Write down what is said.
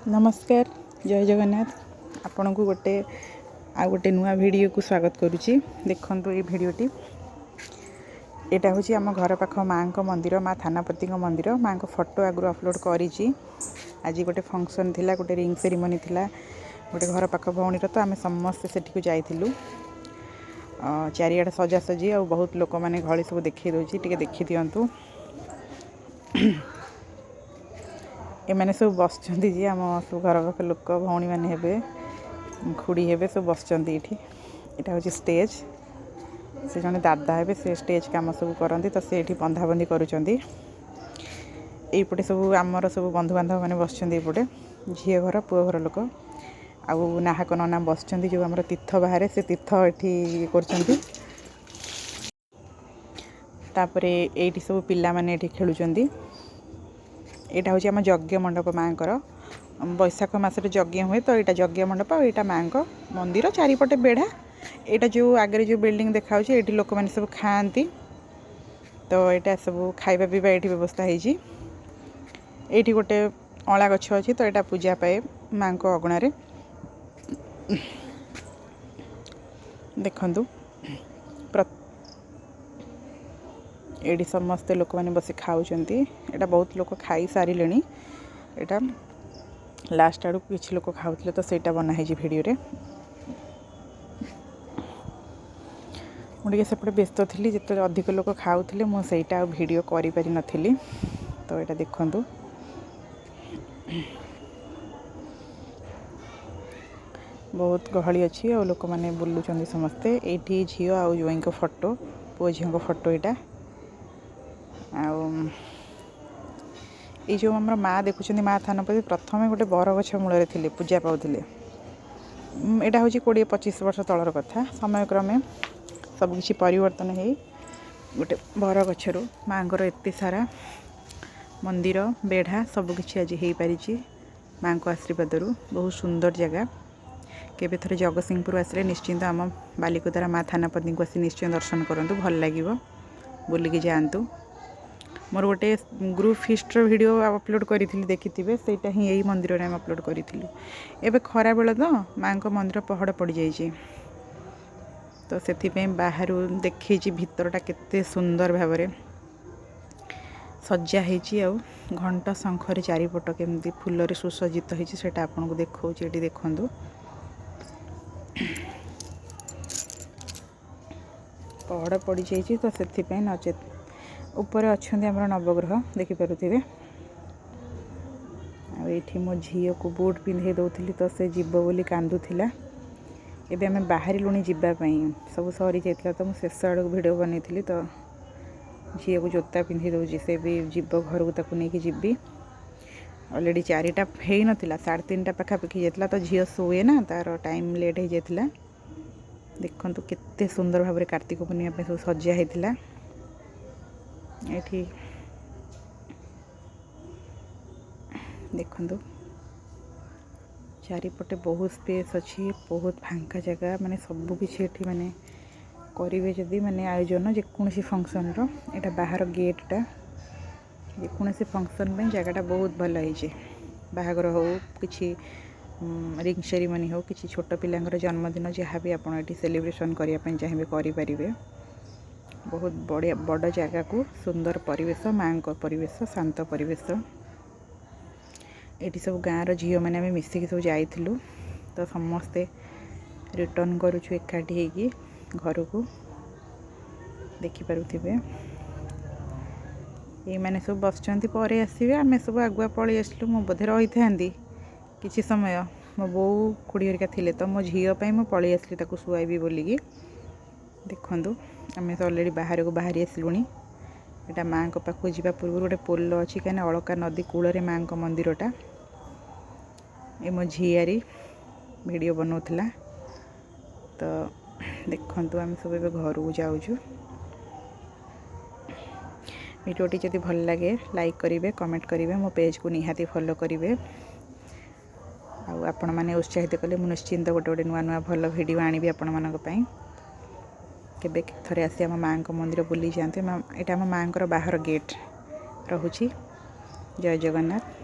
नमस्कार जय जगन्नाथ आपण को गोटे नुआ वीडियो को स्वागत करुच्ची। देखंतु ये वीडियोटी एटा हूँ आम घर पाख माँ को मंदिर माँ थानापति मंदिर माँ को फोटो आगु अपलोड करी। आज गोटे फंक्शन थिला गोटे रिंग सेरिमनी थिला गोटे घर पाख भौणीर तो आम समस्ते सेठी को जाइलु। चारिआडे सजासजी आ बहुत लोक मैंने घड़ी सब देखी दूसरी टे देखी दिंतु। एमाने सब बस जी आम सब घर पाख लोक भौणी मैंने हेबे खुड़ी हेबे सब बस यहाँ हूँ स्टेज से जड़े दादा हे से स्टेज कम सब करती तो से बंधाबंधी करुँच। यपटे सब आमर सब बंधुबांधव मैंने बस ये झी घर पुओ घर लोक आउ नाहक नना बस जो आम तीर्थ बाहर से तीर्थ ये कर सब पिला माने खेलुंट। यहाँ हूँ आम यज्ञ मंडप माँ को बैशाख मसरे यज्ञ हुए तो यहाँ यज्ञ मंडप यहाँ माँ को मंदिर चारिपटे बेढ़ा यहाँ जो आगे जो बिल्डिंग देखा ये लोक मैंने सब खाती तो यहाँ सब खाଇବା पीवा ये व्यवस्था है। गोटे अँला गछ अच्छी तो यहाँ पूजा पाए माँ को अगणारे देखु ये समस्ते लोक मैंने बस खाऊँ। यहाँ बहुत लोक खाई सारे यहाँ लास्ट आड़ किसी लोक खाऊले तो सहीटा बनाई भिडियो मुझे सेपटे व्यस्त थी जिते अधिक लोक खाऊले मुझे भिडियो करी नी तो यहाँ देखु बहुत गहली अच्छी और लोक मैंने बुलूँ समस्ते ये झी आउ जोई फोटो पुओ झी फोटो यहाँ जो आम माँ देखुं माँ थानापति प्रथम गोटे बरगछ मूल थे पूजा पाते यहाँ हूँ 20-25 वर्ष तलर कथा समय क्रमे सबकि परिवर्तन हो गोटे बरगछरू माँ को एत सारा मंदिर बेढ़ा सबकि आज हो पारी माँ को आशीर्वाद बहुत सुंदर जगह केबे थरे जगतसिंहपुर आसले निश्चिंत आम बालिकुदारा माँ थानापति को आसी निश्चय दर्शन करूँ भल लगे बुलिकी जातु। मोर गोटे ग्रुप फिस्ट वीडियो अपलोड करी देखी से यही मंदिर में अपलोड करी एबे खरा बेला तो माँ को मंदिर पहड़ पड़ जाइए तो से बाहर देखी भितरटा केते सुंदर भाव सजा हो घंट शंखर चारिपट केमती फूल सुसज्जित होती आपन को देखा ये देखु पहड़ पड़ जाइए तो से नचेत ऊपर अच्छा आमर नवग्रह देखिपे आठी मो झी को बूट पिंधे दौली तो से जीव बोली कांदुला एबे आम बाहर लुणी जीवाई सब सरी जाता तो मुझे शेष आड़ भिड बन तो झी को जोता पिंधे दूसरी से भी जीव घर को ताकू नहीं जीवी अलरेडी 4टा हो नाला 3:30 पाखापाखि जाता तो झील शुए ना तार टाइम लेट हो जाता। देखु केते सुंदर भाव कार्तिक पूर्णिमा सब सजा होता ये देखु चारिपटे बहुत स्पेस अच्छी बहुत फांका जगह माने सबकि माने करेंगे जदि माने आयोजन जेकोसी फंक्शन यहाँ बाहर गेटा जेकोसी फंक्शन में जगहटा बहुत भल है बाहागर हो कि रिंग सेरिमनी हो कि छोट पिलांकर जन्मदिन जहाँ भी आप सेलिब्रेशन करने चाहिए करें बहुत बढ़िया बड़ जगह को सुंदर परिवेश माँ को परिवेश शांत परिवेश ये सब गाँव झील मैंने आम मिसिकी सब जाइलु तो समस्ते रिटर्न करुछु एकाठी होगी घर को देखिपे ये मैंने सब बस आसवे आम सब आगुआ पलि आसलु मो बोधे रही था किसी समय मो बो खुड़ी हरिका थिले तो मो झीपाई मुझे पलि आसली शुआबी बोलिकी देखु आम तो अलरेडी बाहर को बाहरी आसलुणी यहाँ माँ को पाखु जावा पूर्व गोटे पोल अच्छी कहीं अलका नदी कूल माँ को मंदिरटा ये मो झीआरी वीडियो बनाऊला तो देखु आम सब घर को जाऊँ वीडियोटी जदि भल लगे लाइक करेंगे कमेंट करेंगे मो पेज को निहाती फॉलो करेंगे आपण मैंने उत्साहित कले मुझे निश्चिंत गोटे गोटे नुआ नुआ भल वीडियो आनी आपण मानी केबे थरे आसी आम माँ को मंदिर बुली जाते यहाँ आम माँ बाहर गेट रहुची। जय जगन्नाथ।